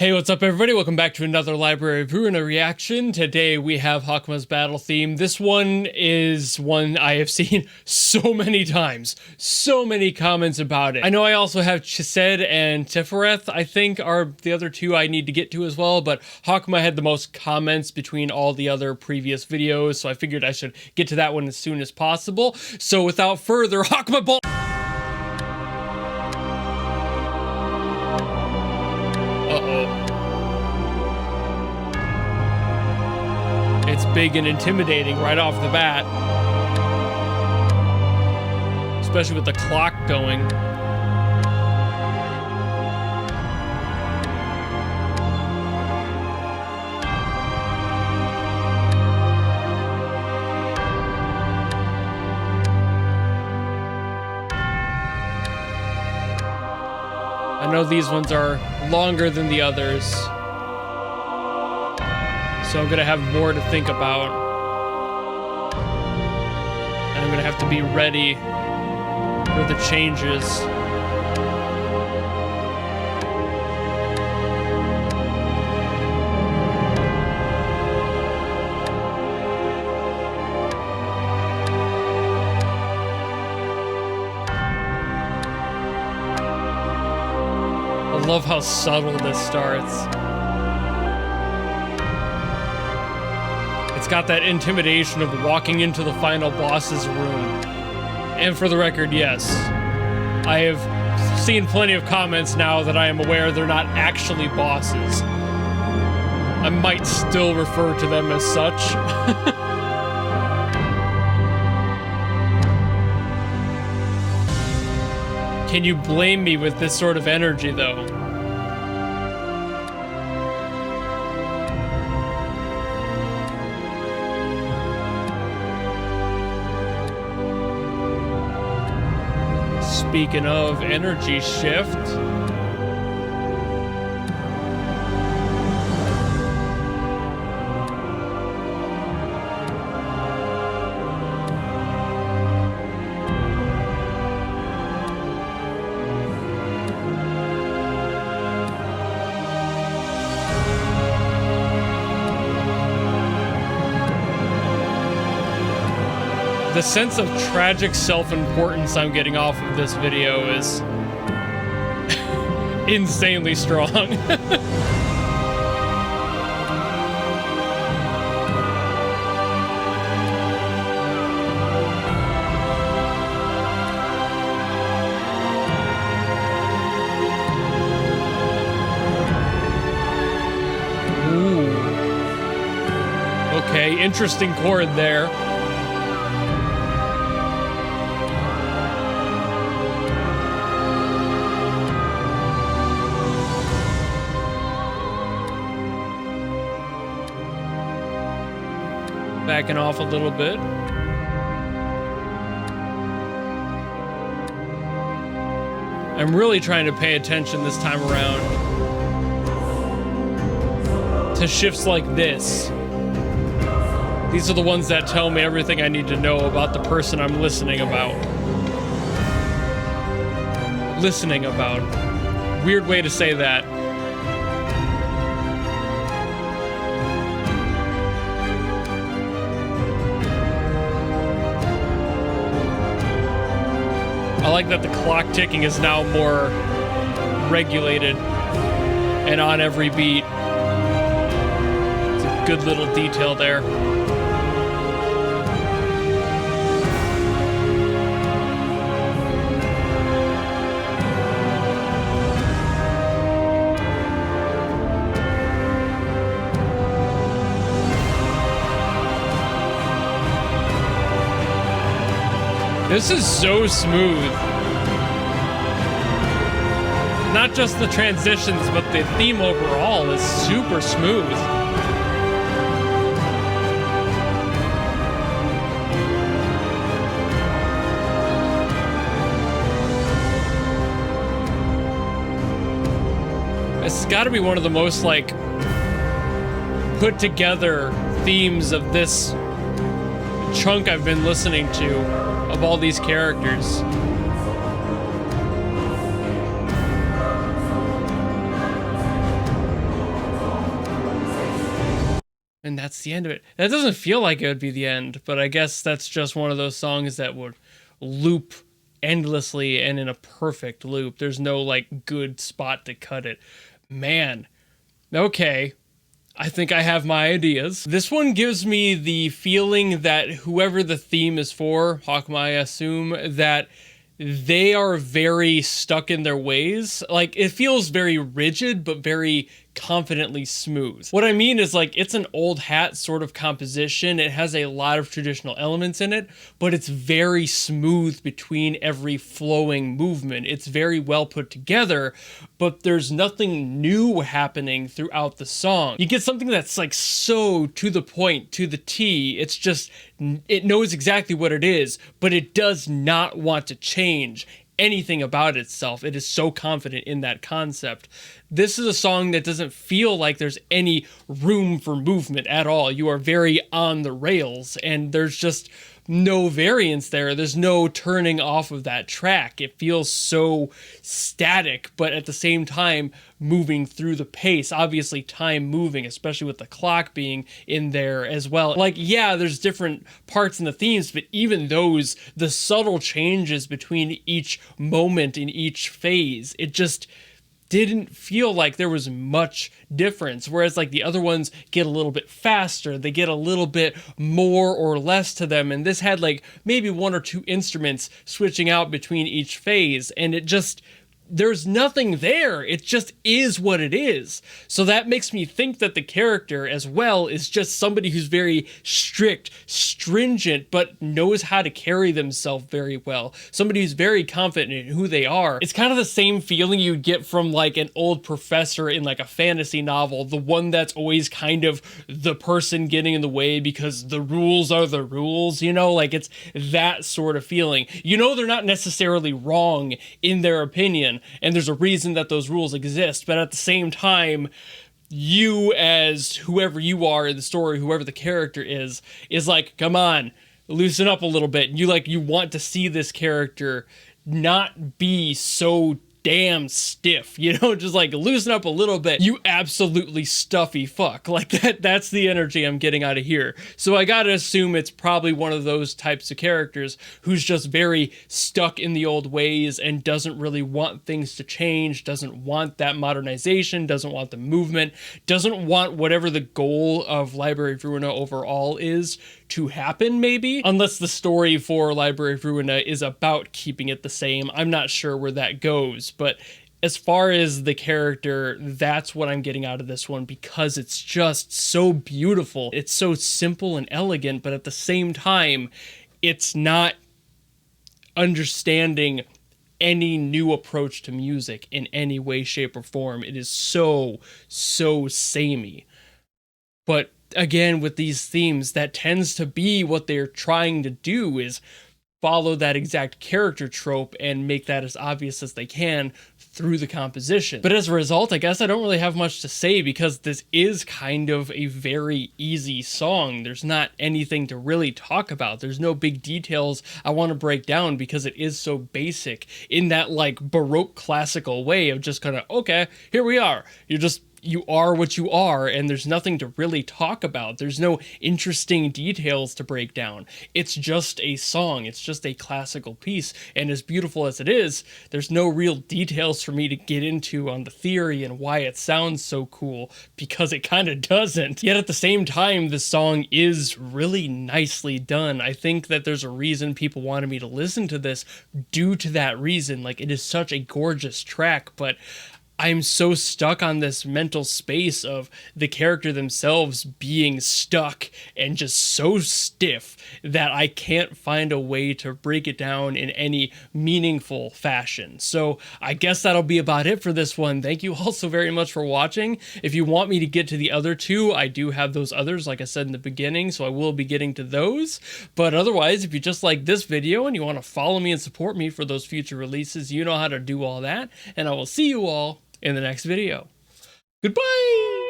Hey, what's up everybody? Welcome back to another Library of Ruina reaction. Today we have Hokma's battle theme. This one is one I have seen so many times. So many comments about it. I know I also have Chised and Tifereth, I think, are the other two I need to get to as well, but Hokma had the most comments between all the other previous videos, so I figured I should get to that one as soon as possible. So without further, Hokma Ball! It's big and intimidating right off the bat. Especially with the clock going. I know these ones are longer than the others, so I'm gonna have more to think about. And I'm gonna have to be ready for the changes. I love how subtle this starts. It's got that intimidation of walking into the final boss's room. And for the record, yes, I have seen plenty of comments now that I am aware they're not actually bosses. I might still refer to them as such. Can you blame me with this sort of energy, though? Speaking of energy shift, the sense of tragic self-importance I'm getting off of this video is insanely strong. Ooh. Okay, interesting chord there. Backing off a little bit. I'm really trying to pay attention this time around to shifts like this. These are the ones that tell me everything I need to know about the person I'm listening about. Listening about. Weird way to say that. I like that the clock ticking is now more regulated and on every beat. It's a good little detail there. This is so smooth. Not just the transitions, but the theme overall is super smooth. This has got to be one of the most, like, put together themes of this chunk I've been listening to. Of all these characters. And that's the end of it. That doesn't feel like it would be the end, but I guess that's just one of those songs that would loop endlessly and in a perfect loop. There's no like good spot to cut it. Man, okay. I think I have my ideas. This one gives me the feeling that whoever the theme is for, Hokma, I assume, that they are very stuck in their ways. Like, it feels very rigid, but very confidently smooth. What I mean is, like, it's an old hat sort of composition. It has a lot of traditional elements in it, but it's very smooth between every flowing movement. It's very well put together, but there's nothing new happening throughout the song. You get something that's like so to the point, to the T. It's just, it knows exactly what it is, but it does not want to change anything about itself. It is so confident in that concept. This is a song that doesn't feel like there's any room for movement at all. You are very on the rails, and there's just no variance there. There's no turning off of that track. It feels so static, but at the same time moving through the pace. Obviously time moving, especially with the clock being in there as well. Like, yeah, there's different parts in the themes, but even those, the subtle changes between each moment in each phase, it just didn't feel like there was much difference. Whereas like the other ones get a little bit faster, they get a little bit more or less to them, and this had like maybe one or two instruments switching out between each phase, and it just, there's nothing there. It just is what it is. So that makes me think that the character as well is just somebody who's very strict, stringent, but knows how to carry themselves very well. Somebody who's very confident in who they are. It's kind of the same feeling you'd get from like an old professor in like a fantasy novel, the one that's always kind of the person getting in the way because the rules are the rules, you know, like it's that sort of feeling. You know, they're not necessarily wrong in their opinion, and there's a reason that those rules exist, but at the same time, you as whoever you are in the story, whoever the character is like, come on, loosen up a little bit. And you want to see this character not be so damn stiff, you know, just like loosen up a little bit, you absolutely stuffy fuck. Like that's the energy I'm getting out of here. So I gotta assume it's probably one of those types of characters who's just very stuck in the old ways and doesn't really want things to change, doesn't want that modernization, doesn't want the movement, doesn't want whatever the goal of Library of Ruina overall is to happen, maybe, unless the story for Library of Ruina is about keeping it the same. I'm not sure where that goes, but as far as the character, that's what I'm getting out of this one, because it's just so beautiful. It's so simple and elegant, but at the same time, it's not understanding any new approach to music in any way, shape, or form. It is so samey. But again, with these themes, that tends to be what they're trying to do, is follow that exact character trope and make that as obvious as they can through the composition. But as a result, I guess I don't really have much to say, because this is kind of a very easy song. There's not anything to really talk about. There's no big details I want to break down, because it is so basic in that like Baroque classical way of just kind of, okay, here we are. You are what you are, and there's nothing to really talk about. There's no interesting details to break down. It's just a song. It's just a classical piece, and as beautiful as it is, there's no real details for me to get into on the theory and why it sounds so cool, because it kind of doesn't. Yet at the same time, the song is really nicely done. I think that there's a reason people wanted me to listen to this due to that reason. Like, it is such a gorgeous track, but I'm so stuck on this mental space of the character themselves being stuck and just so stiff that I can't find a way to break it down in any meaningful fashion. So I guess that'll be about it for this one. Thank you all so very much for watching. If you want me to get to the other two, I do have those others, like I said in the beginning, so I will be getting to those. But otherwise, if you just like this video and you want to follow me and support me for those future releases, you know how to do all that, and I will see you all in the next video. Goodbye!